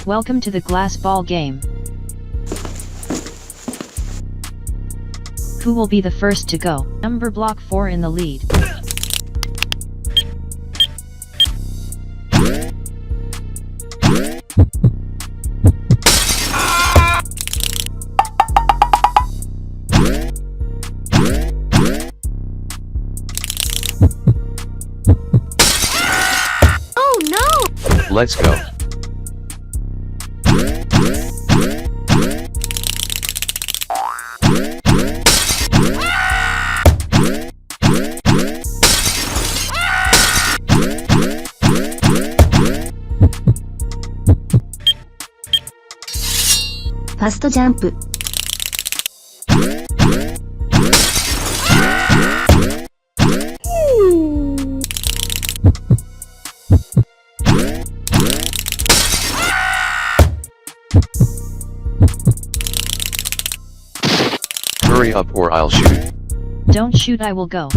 Welcome to the glass ball game. Who will be the first to go? Number block 4 in the lead. Oh no! Let's go. Fast jump. Hurry up or I'll shoot. Don't shoot, I will go.